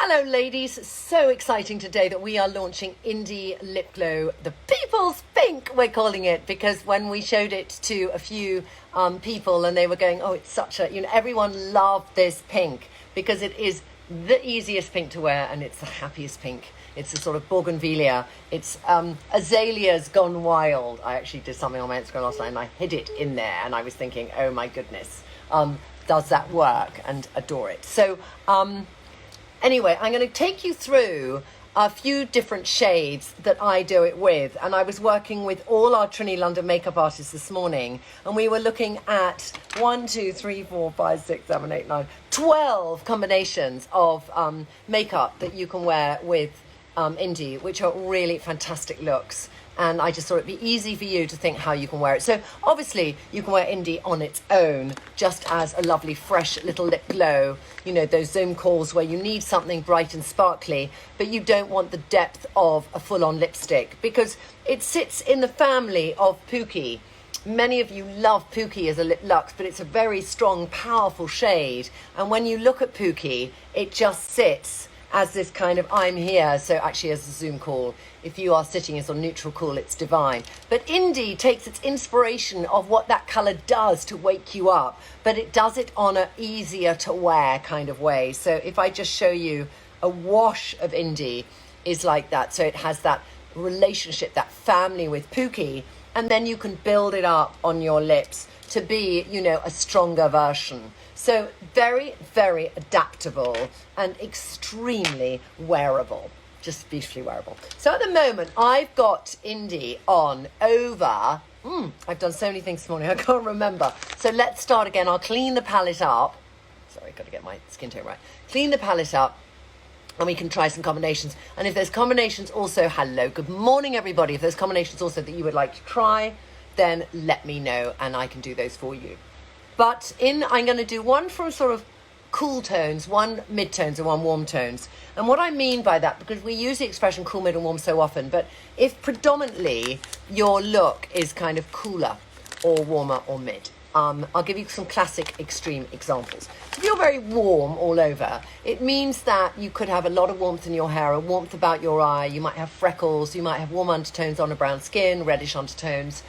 Hello ladies, so exciting today that we are launching Indy Lipglo, the People's Pink we're calling it, because when we showed it to a few people and they were going, oh, it's such a, everyone loved this pink because it is the easiest pink to wear and it's the happiest pink. It's a sort of bougainvillea. It's azaleas gone wild. I actually did something on my Instagram last night and I hid it in there and I was thinking, oh my goodness, does that work? And adore it. So, anyway, I'm going to take you through a few different shades that I do it with. And I was working with all our Trinny London makeup artists this morning. And we were looking at 12 combinations of makeup that you can wear with Indy, which are really fantastic looks. And I just thought it'd be easy for you to think how you can wear it. So obviously you can wear Indy on its own, just as a lovely fresh little lip glow. You know, those Zoom calls where you need something bright and sparkly, but you don't want the depth of a full-on lipstick because it sits in the family of Pookie. Many of you love Pookie as a lip luxe, but it's a very strong, powerful shade. And when you look at Pookie, it just sits as this kind of I'm here. So actually as a Zoom call, if you are sitting as a neutral call, it's divine. But Indy takes its inspiration of what that colour does to wake you up, but it does it on a easier to wear kind of way. So if I just show you a wash of Indy is like that. So it has that relationship, that family with Pookie, and then you can build it up on your lips to be, a stronger version. So very, very adaptable and extremely wearable, just beautifully wearable. So at the moment, I've got Indy on over, I've done so many things this morning, I can't remember. So let's start again. I'll clean the palette up. Sorry, got to get my skin tone right. Clean the palette up and we can try some combinations. And if there's combinations also, hello, good morning everybody. If there's combinations also that you would like to try, then let me know and I can do those for you. But I'm going to do one from sort of cool tones, one mid-tones and one warm tones. And what I mean by that, because we use the expression cool, mid and warm so often, but if predominantly your look is kind of cooler or warmer or mid, I'll give you some classic extreme examples. If you're very warm all over, it means that you could have a lot of warmth in your hair, a warmth about your eye, you might have freckles, you might have warm undertones on a brown skin, reddish undertones.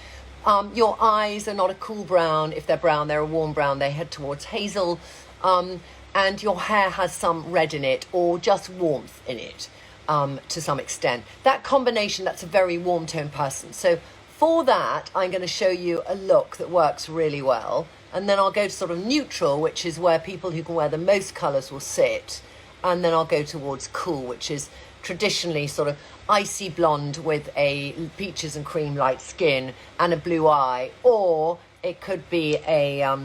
Your eyes are not a cool brown. If they're brown, they're a warm brown. They head towards hazel. And your hair has some red in it or just warmth in it to some extent. That combination, that's a very warm tone person. So for that, I'm going to show you a look that works really well. And then I'll go to sort of neutral, which is where people who can wear the most colours will sit. And then I'll go towards cool, which is traditionally sort of icy blonde with a peaches and cream light skin and a blue eye, or it could be a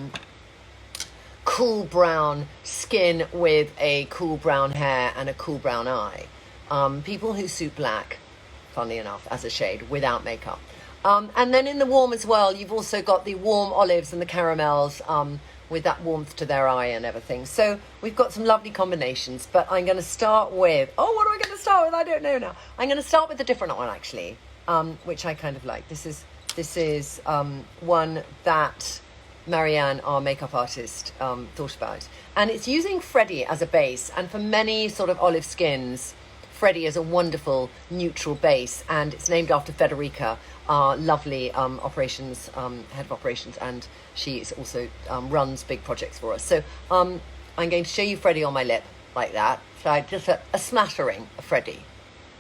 cool brown skin with a cool brown hair and a cool brown eye. People who suit black, funnily enough, as a shade without makeup. And then in the warm as well, you've also got the warm olives and the caramels with that warmth to their eye and everything. So we've got some lovely combinations, but I'm going to start with, what am I going to start with? I don't know now. I'm going to start with a different one actually, which I kind of like. This is one that Marianne, our makeup artist, thought about. And it's using Freddie as a base. And for many sort of olive skins, Freddie is a wonderful neutral base. And it's named after Federica, our lovely operations, head of operations. And she is also runs big projects for us. So I'm going to show you Freddie on my lip like that. So just a smattering of Freddie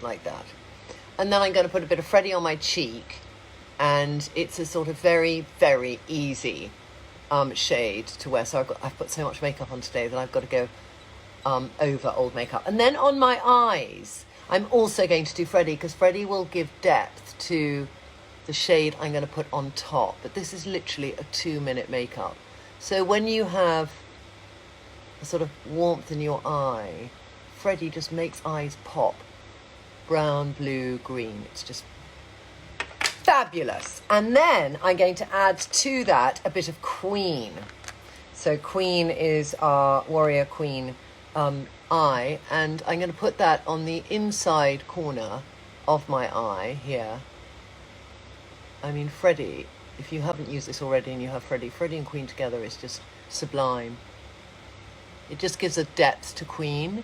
like that. And then I'm going to put a bit of Freddie on my cheek. And it's a sort of very, very easy shade to wear. So I've put so much makeup on today that I've got to go over old makeup. And then on my eyes, I'm also going to do Freddie because Freddie will give depth to the shade I'm going to put on top. But this is literally a 2-minute makeup. So when you have a sort of warmth in your eye, Freddie just makes eyes pop. Brown, blue, green. It's just fabulous. And then I'm going to add to that a bit of Queen. So Queen is our warrior queen eye, and I'm going to put that on the inside corner of my eye here. I mean, Freddie, if you haven't used this already and you have Freddie and Queen together is just sublime. It just gives a depth to Queen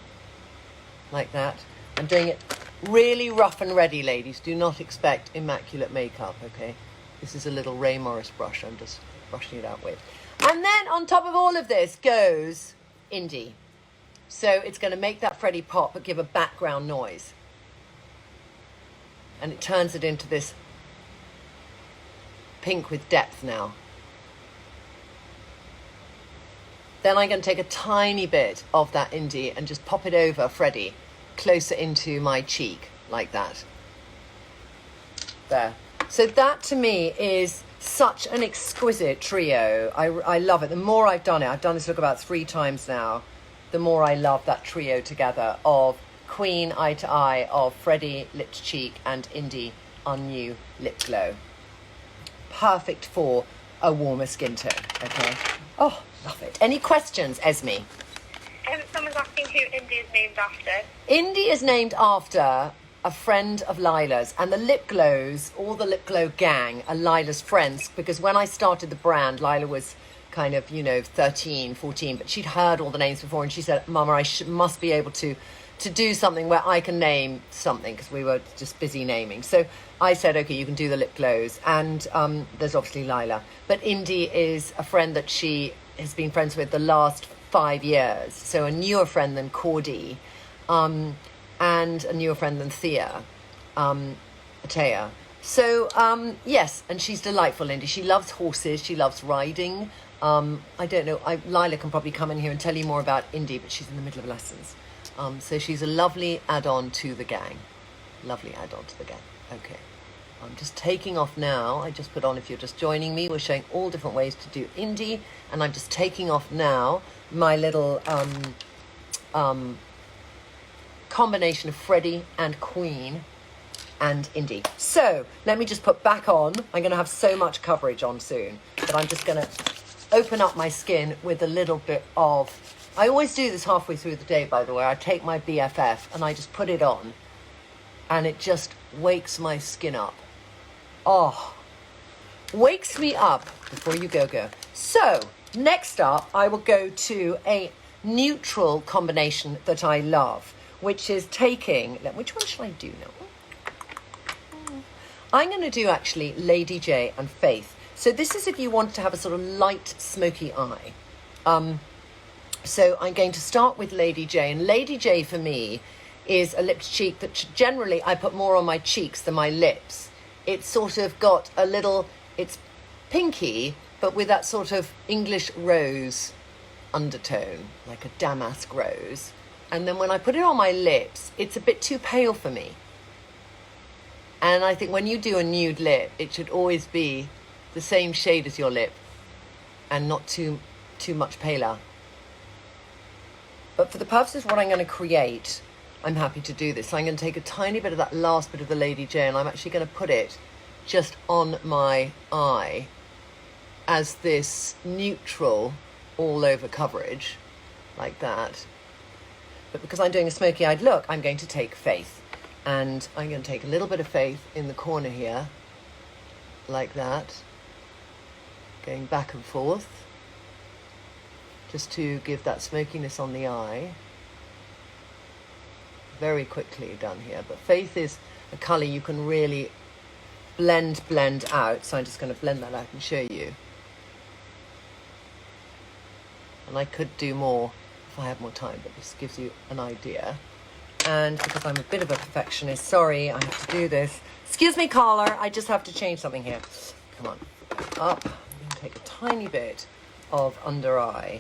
like that. I'm doing it really rough and ready, ladies. Do not expect immaculate makeup, okay? This is a little Ray Morris brush I'm just brushing it out with. And then on top of all of this goes Indy. So it's going to make that Freddie pop but give a background noise. And it turns it into this pink with depth now. Then I'm going to take a tiny bit of that Indy and just pop it over Freddie, closer into my cheek, like that. There. So that to me is such an exquisite trio. I love it. The more I've done this look about 3 times now, the more I love that trio together of Queen Eye to Eye, of Freddie Lip to Cheek, and Indy New Lip Glow. Perfect for a warmer skin tone, okay? Oh, love it. Any questions, Esme? Someone's asking who Indy is named after. Indy is named after a friend of Lila's, and the lip glows, all the lip glow gang are Lila's friends, because when I started the brand, Lila was kind of, 13, 14, but she'd heard all the names before, and she said, Mama, I must be able to do something where I can name something, because we were just busy naming. So I said, okay, you can do the lip glows, and there's obviously Lila, but Indy is a friend that she has been friends with the last 5 years, so a newer friend than Cordy, and a newer friend than Thea, Atea. So, yes, and she's delightful, Indy. She loves horses. She loves riding. I don't know. Lila can probably come in here and tell you more about Indy, but she's in the middle of lessons. So she's a lovely add-on to the gang. Lovely add-on to the gang. Okay. I'm just taking off now. I just put on, if you're just joining me, we're showing all different ways to do Indy. And I'm just taking off now my little combination of Freddie and Queen and Indy. So let me just put back on. I'm going to have so much coverage on soon, but I'm just going to open up my skin with a little bit of... I always do this halfway through the day, by the way. I take my BFF and I just put it on, and it just wakes my skin up. Oh, wakes me up before you go. So next up, I will go to a neutral combination that I love, which is taking... Which one should I do now? I'm going to do actually Lady Jaye and Faith. So this is if you want to have a sort of light smoky eye. So I'm going to start with Lady Jaye. And Lady Jaye for me is a lip to cheek that generally I put more on my cheeks than my lips. It's sort of got a little... It's pinky, but with that sort of English rose undertone, like a damask rose. And then when I put it on my lips, it's a bit too pale for me. And I think when you do a nude lip, it should always be the same shade as your lip and not too much paler. But for the purposes of what I'm going to create, I'm happy to do this. So I'm going to take a tiny bit of that last bit of the Lady Jaye, and I'm actually going to put it just on my eye as this neutral all over coverage, like that. But because I'm doing a smoky-eyed look, I'm going to take Faith. And I'm going to take a little bit of Faith in the corner here, like that, going back and forth, just to give that smokiness on the eye. Very quickly done here. But Faith is a colour you can really blend out. So I'm just going to blend that out and show you. And I could do more if I had more time, but this gives you an idea. And because I'm a bit of a perfectionist, sorry, I have to do this. Excuse me, caller, I just have to change something here. Come on, up. I'm going to take a tiny bit of under eye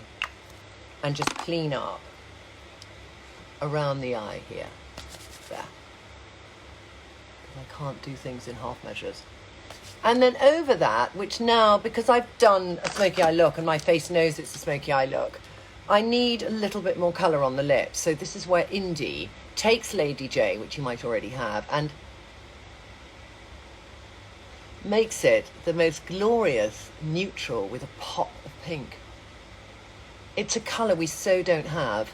and just clean up around the eye here. There. I can't do things in half measures. And then over that, which now, because I've done a smoky eye look and my face knows it's a smoky eye look, I need a little bit more colour on the lips. So this is where Indy takes Lady Jaye, which you might already have, and makes it the most glorious neutral with a pop of pink. It's a colour we so don't have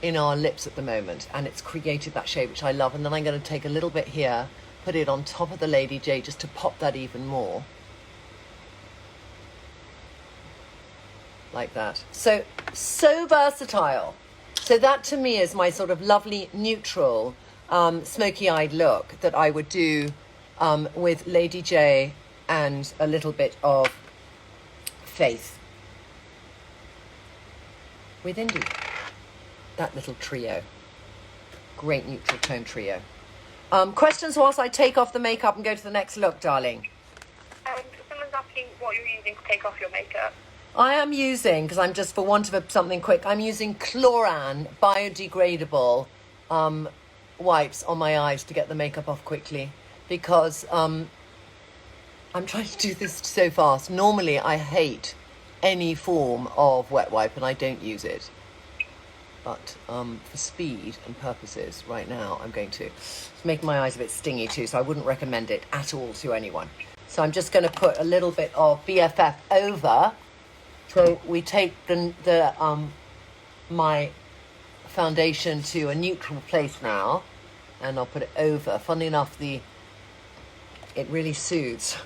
in our lips at the moment, and it's created that shade, which I love. And then I'm going to take a little bit here, put it on top of the Lady Jaye just to pop that even more. Like that. So versatile. So that to me is my sort of lovely neutral smoky-eyed look that I would do with Lady Jaye and a little bit of Faith with Indy. That little trio. Great neutral tone trio. Questions whilst I take off the makeup and go to the next look, darling? Someone's asking what you're using to take off your makeup. I am using, because I'm just for want of something quick, I'm using Chloran biodegradable wipes on my eyes to get the makeup off quickly, because I'm trying to do this so fast. Normally I hate any form of wet wipe and I don't use it. But for speed and purposes, right now, I'm going to make my eyes a bit stingy too, so I wouldn't recommend it at all to anyone. So I'm just going to put a little bit of BFF over. So we take my foundation to a neutral place now, and I'll put it over. Funnily enough, it really soothes.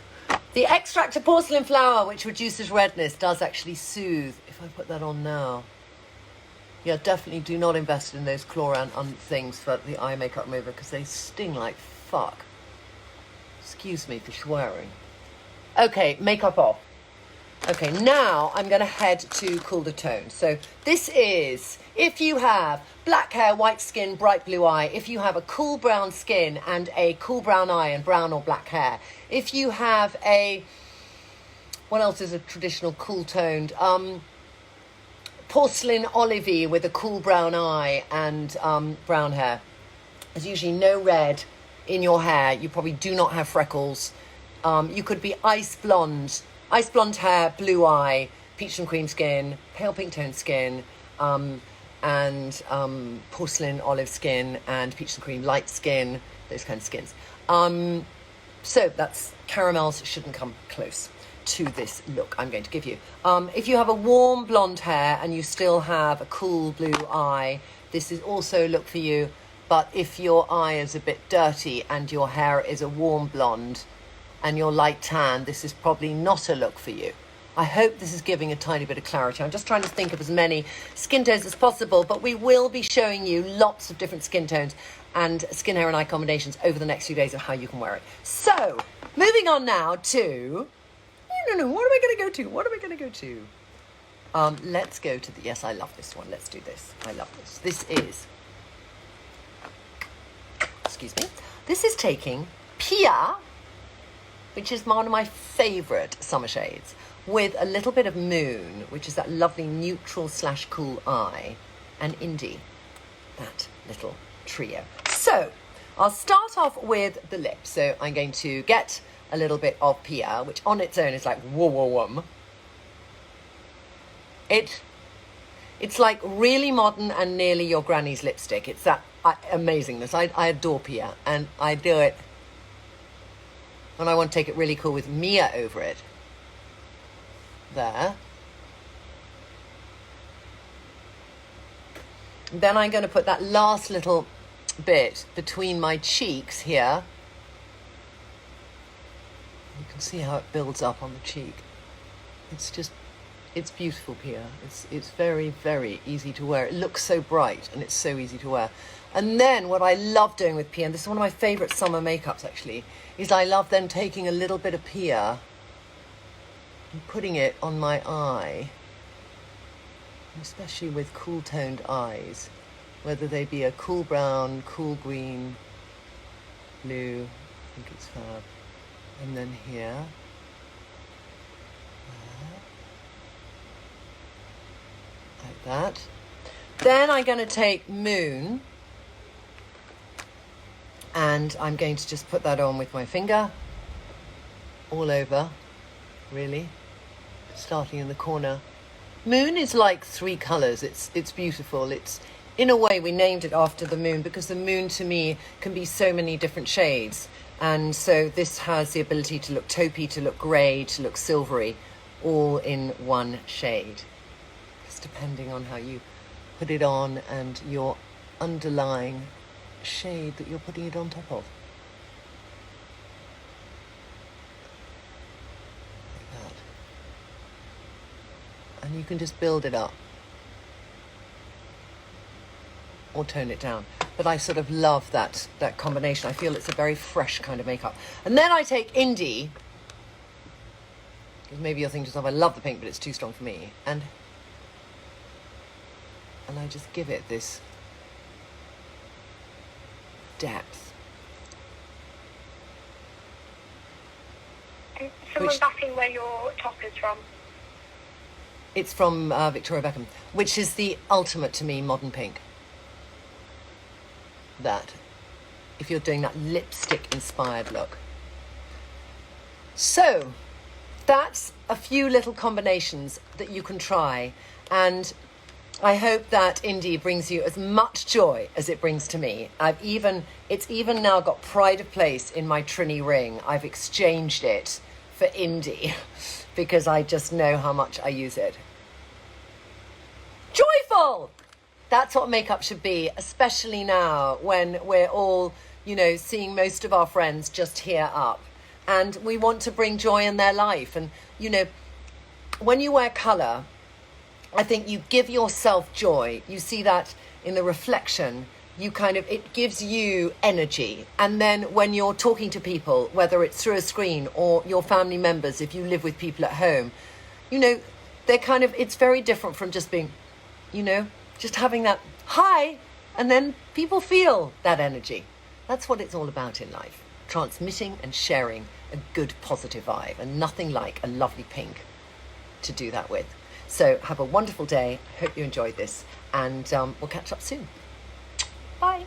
The extract of porcelain flower, which reduces redness, does actually soothe. If I put that on now. Yeah, definitely do not invest in those Chloran things for the eye makeup remover because they sting like fuck. Excuse me for swearing. Okay, makeup off. Okay, now I'm going to head to cooler tone. So this is, if you have black hair, white skin, bright blue eye, if you have a cool brown skin and a cool brown eye and brown or black hair, if you have what else is a traditional cool toned? Porcelain olivey with a cool brown eye and brown hair. There's usually no red in your hair. You probably do not have freckles. You could be ice blonde hair, blue eye, peach and cream skin, pale pink toned skin, and porcelain olive skin and peach and cream light skin, those kinds of skins. So that's caramels shouldn't come close to this look I'm going to give you. If you have a warm blonde hair and you still have a cool blue eye, this is also a look for you. But if your eye is a bit dirty and your hair is a warm blonde and you're light tan, this is probably not a look for you. I hope this is giving a tiny bit of clarity. I'm just trying to think of as many skin tones as possible, but we will be showing you lots of different skin tones and skin, hair and eye combinations over the next few days of how you can wear it. So, moving on now to... No, what am I going to go to? Let's go to the... Yes, I love this one. Let's do this. I love this. This is... Excuse me. This is taking Pia, which is one of my favourite summer shades, with a little bit of Moon, which is that lovely neutral / cool eye, and Indy, that little trio. So, I'll start off with the lips. So I'm going to get a little bit of Pia, which on its own is like whoa. It's like really modern and nearly your granny's lipstick. It's that amazingness. I adore Pia, and I do it when I want to take it really cool with Mia over it. There. Then I'm going to put that last little bit between my cheeks here. You can see how it builds up on the cheek. It's beautiful, Pia. It's very, very easy to wear. It looks so bright and it's so easy to wear. And then what I love doing with Pia, and this is one of my favourite summer makeups actually, is I love then taking a little bit of Pia and putting it on my eye, especially with cool toned eyes, whether they be a cool brown, cool green, blue, I think it's fab. And then here, like that. Then I'm going to take Moon, and I'm going to just put that on with my finger, all over, really, starting in the corner. Moon is like 3 colours. It's beautiful. It's, in a way, we named it after the moon because the moon to me can be so many different shades. And so this has the ability to look taupey, to look grey, to look silvery, all in one shade. Just depending on how you put it on and your underlying shade that you're putting it on top of. Like that. And you can just build it up. or tone it down. But I sort of love that combination. I feel it's a very fresh kind of makeup. And then I take Indy, because maybe you're thinking to yourself, I love the pink, but it's too strong for me. And I just give it this depth. And someone's asking where your top is from. It's from Victoria Beckham, which is the ultimate, to me, modern pink. That, if you're doing that lipstick-inspired look. So, that's a few little combinations that you can try, and I hope that Indy brings you as much joy as it brings to me. It's even now got pride of place in my Trinny ring. I've exchanged it for Indy because I just know how much I use it. Joyful! That's what makeup should be, especially now when we're all, seeing most of our friends just here up. And we want to bring joy in their life. And, when you wear colour, I think you give yourself joy. You see that in the reflection. It gives you energy. And then when you're talking to people, whether it's through a screen or your family members, if you live with people at home, it's very different from just being, just having that hi, and then people feel that energy. That's what it's all about in life. Transmitting and sharing a good positive vibe, and nothing like a lovely pink to do that with. So have a wonderful day. I hope you enjoyed this, and we'll catch up soon. Bye.